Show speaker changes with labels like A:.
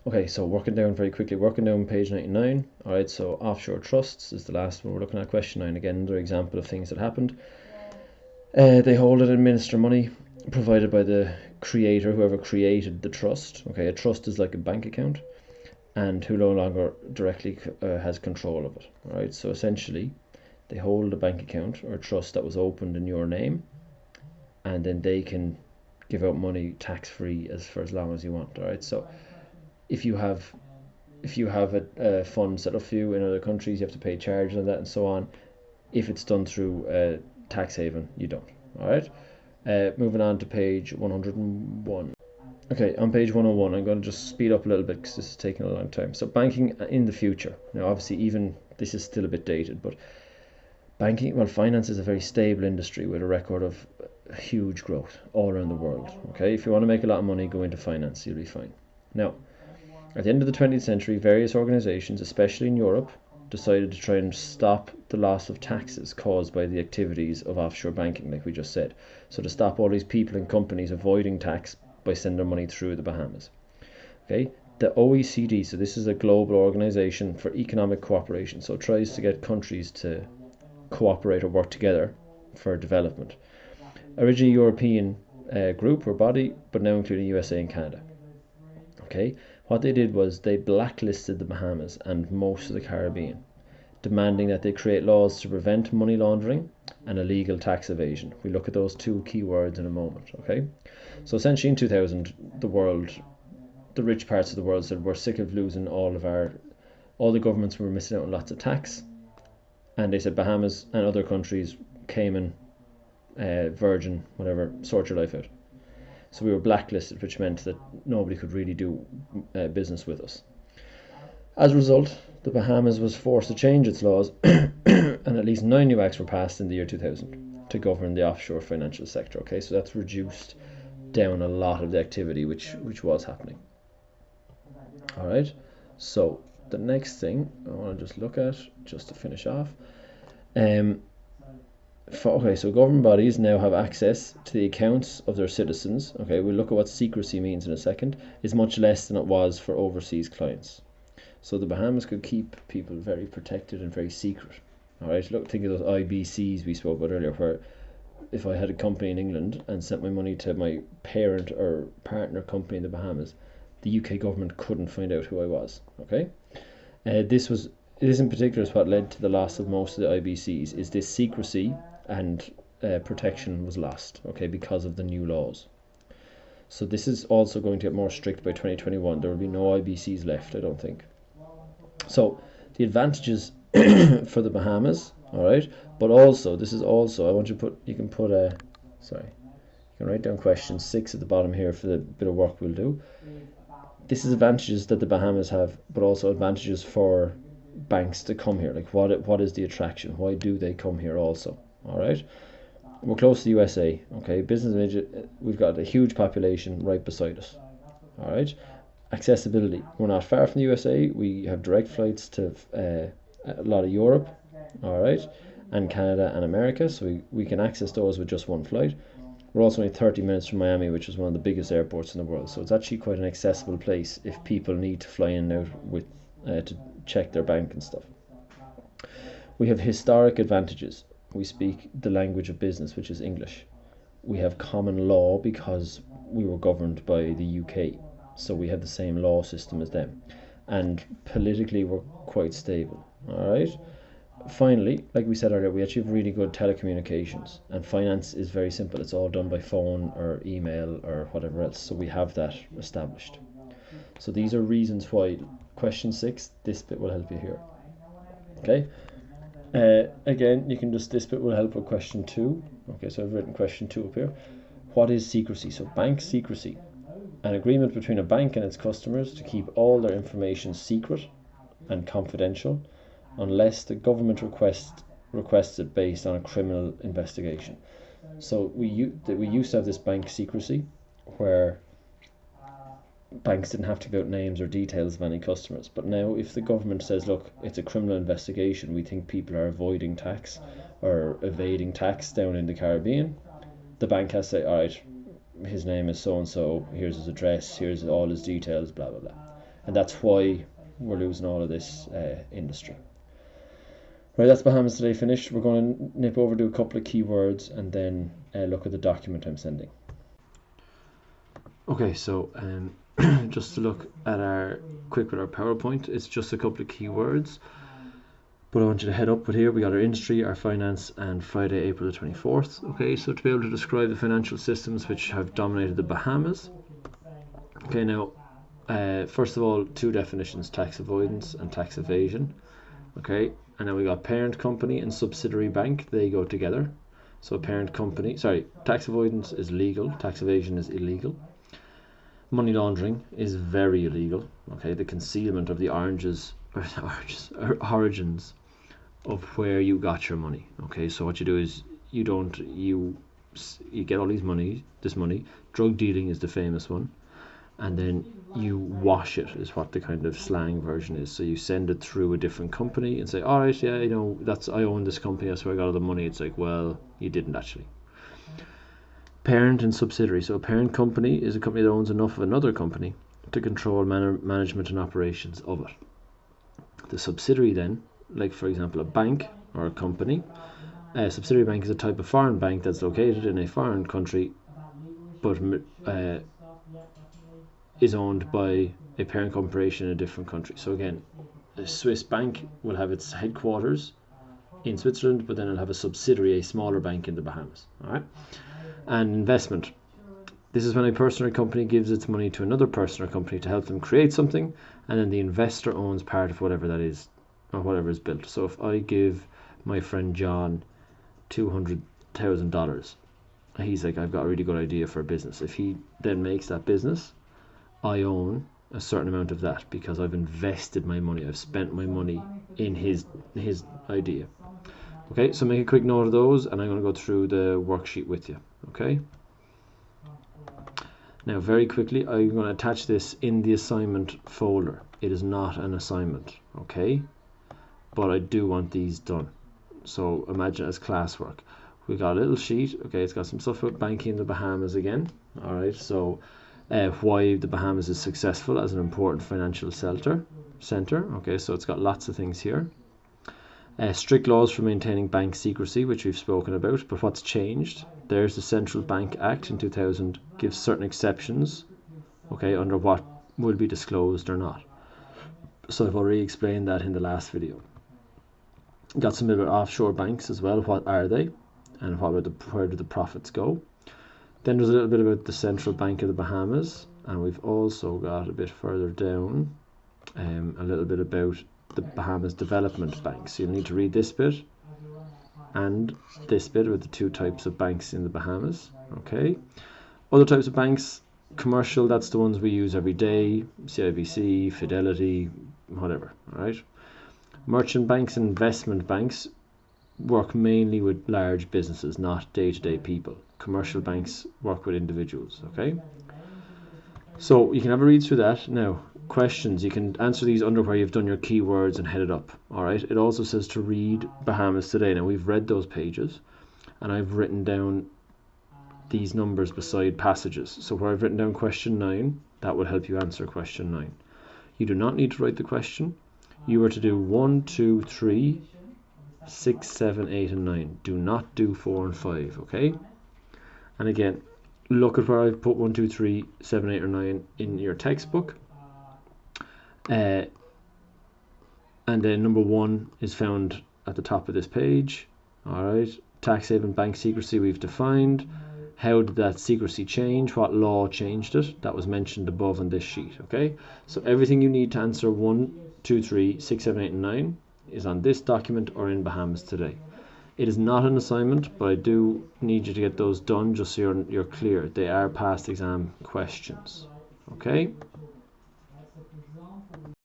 A: Okay, so working down very quickly, working down page 99. All right, so offshore trusts is the last one we're looking at. Question 9 again, another example of things that happened. They hold and administer money provided by the creator, whoever created the trust. Okay, a trust is like a bank account, and who no longer directly has control of it. All right, so essentially, they hold a bank account or a trust that was opened in your name, and then they can give out money tax free for as long as you want. All right, so if you have a fund set up for you in other countries, you have to pay charges on that and so on. If it's done through a tax haven, you don't. All right. Moving on to page 101. Okay, on page 101, I'm going to just speed up a little bit because this is taking a long time. So banking in the future. Now, obviously, even this is still a bit dated, but finance is a very stable industry with a record of huge growth all around the world. Okay, if you want to make a lot of money, go into finance, you'll be fine. Now, at the end of the 20th century, various organizations, especially in Europe, decided to try and stop the loss of taxes caused by the activities of offshore banking, like we just said. So to stop all these people and companies avoiding tax by sending their money through the Bahamas. Okay, the OECD, so this is a global organization for economic cooperation, so it tries to get countries to cooperate or work together for development. Originally European group or body, but now including USA and Canada. Okay, what they did was they blacklisted the Bahamas and most of the Caribbean, demanding that they create laws to prevent money laundering and illegal tax evasion. We look at those two key words in a moment. Okay, so essentially in 2000, the rich parts of the world said we're sick of losing all the governments were missing out on lots of tax, and they said Bahamas and other countries, Cayman, Virgin, whatever, sort your life out. So we were blacklisted, which meant that nobody could really do business with us. As a result, the Bahamas was forced to change its laws, and at least 9 new acts were passed in the year 2000 to govern the offshore financial sector. Okay, so that's reduced down a lot of the activity which was happening. All right, so the next thing I want to just look at, just to finish off, okay, so government bodies now have access to the accounts of their citizens. Okay, we'll look at what secrecy means in a second. Is much less than it was for overseas clients. So the Bahamas could keep people very protected and very secret. All right, look, think of those IBCs we spoke about earlier, where if I had a company in England and sent my money to my parent or partner company in the Bahamas, the UK government couldn't find out who I was. Okay, this in particular is what led to the loss of most of the IBCs. Is this secrecy and protection was lost, okay, because of the new laws. So this is also going to get more strict by 2021. There will be no IBCs left, I don't think. So the advantages for the Bahamas, all right, but also this is also, I want you to put, you can write down question 6 at the bottom here for the bit of work we'll do. This is advantages that the Bahamas have, but also advantages for banks to come here. Like what is the attraction? Why do they come here also? All right, we're close to the USA. Okay, we've got a huge population right beside us. All right, accessibility, we're not far from the USA. We have direct flights to a lot of Europe, all right, and Canada and America, so we can access those with just one flight. We're also only 30 minutes from Miami, which is one of the biggest airports in the world, so it's actually quite an accessible place if people need to fly in and out with to check their bank and stuff. We have historic advantages. We speak the language of business, which is English. We have common law because we were governed by the UK, so we have the same law system as them. And politically, we're quite stable. All right. Finally, like we said earlier, we actually have really good telecommunications, and finance is very simple. It's all done by phone or email or whatever else. So we have that established. So these are reasons why question 6, this bit will help you here. Okay. Again, you can just, this bit will help with question 2. Okay, so I've written question 2 up here. What is secrecy? So bank secrecy, an agreement between a bank and its customers to keep all their information secret and confidential unless the government requests it based on a criminal investigation. So we used to have this bank secrecy where banks didn't have to give out names or details of any customers, but now if the government says, look, it's a criminal investigation, we think people are avoiding tax or evading tax down in the Caribbean, the bank has to say, all right, his name is so and so, here's his address, here's all his details, blah blah blah. and that's why we're losing all of this industry. Right, that's Bahamas Today finished. We're going to nip over to a couple of keywords and then look at the document I'm sending. Okay, so just to look at our PowerPoint, it's just a couple of keywords, but I want you to head up with here. We got our industry, our finance, and Friday, April the 24th. Okay, so to be able to describe the financial systems which have dominated the Bahamas. Okay, now first of all, two definitions: tax avoidance and tax evasion. Okay, and then we got parent company and subsidiary bank. They go together. So parent company, tax avoidance is legal, tax evasion is illegal. Money laundering is very illegal. Okay, the concealment of the origins of where you got your money. Okay, so what you do is you get all this money. Drug dealing is the famous one, and then you wash it is what the kind of slang version is. So you send it through a different company and say, all right, yeah, I own this company, that's where I got all the money. It's like, well, you didn't actually. Parent and subsidiary. So a parent company is a company that owns enough of another company to control management and operations of it. The subsidiary then, like for example a bank or a company, a subsidiary bank is a type of foreign bank that's located in a foreign country but is owned by a parent corporation in a different country. So again, a Swiss bank will have its headquarters in Switzerland, but then it'll have a subsidiary, a smaller bank in the Bahamas. All right. And investment. This is when a person or company gives its money to another person or company to help them create something, and then the investor owns part of whatever that is, or whatever is built. So if I give my friend John $200,000, he's like, I've got a really good idea for a business. If he then makes that business, I own a certain amount of that because I've invested my money, I've spent my money in his idea. Okay, so make a quick note of those, and I'm going to go through the worksheet with you. Okay. Now, very quickly, I'm going to attach this in the assignment folder. It is not an assignment, okay? But I do want these done. So imagine it as classwork. We got a little sheet. Okay, it's got some stuff about banking in the Bahamas again. All right, so why the Bahamas is successful as an important financial center. Okay, so it's got lots of things here. Strict laws for maintaining bank secrecy, which we've spoken about, but what's changed? There's the Central Bank Act in 2000, gives certain exceptions, okay, under what will be disclosed or not. So I've already explained that in the last video. Got some about offshore banks as well. What are they, and where do the profits go? Then there's a little bit about the Central Bank of the Bahamas, and we've also got a bit further down a little bit about the Bahamas Development Bank. So you'll need to read this bit and this bit about the two types of banks in the Bahamas. Okay. Other types of banks, commercial, that's the ones we use every day, CIBC, Fidelity, whatever. All right. Merchant banks and investment banks work mainly with large businesses, not day-to-day people. Commercial banks work with individuals. Okay. So you can have a read through that. Now, questions, you can answer these under where you've done your keywords and headed up. All right. It also says to read Bahamas Today. Now, we've read those pages, and I've written down these numbers beside passages. So where I've written down question 9, that will help you answer question 9. You do not need to write the question. You are to do 1, 2, 3, 6, 7, 8, and 9. Do not do 4 and 5. Okay. And again, look at where I've put 1, 2, 3, 7, 8, or 9 in your textbook. And then number 1 is found at the top of this page. All right. Tax haven bank secrecy we've defined. How did that secrecy change? What law changed it? That was mentioned above on this sheet. Okay. So everything you need to answer 1, 2, 3, 6, 7, 8, and 9 is on this document or in Bahamas Today. It is not an assignment, but I do need you to get those done just so you're clear. They are past exam questions. Okay.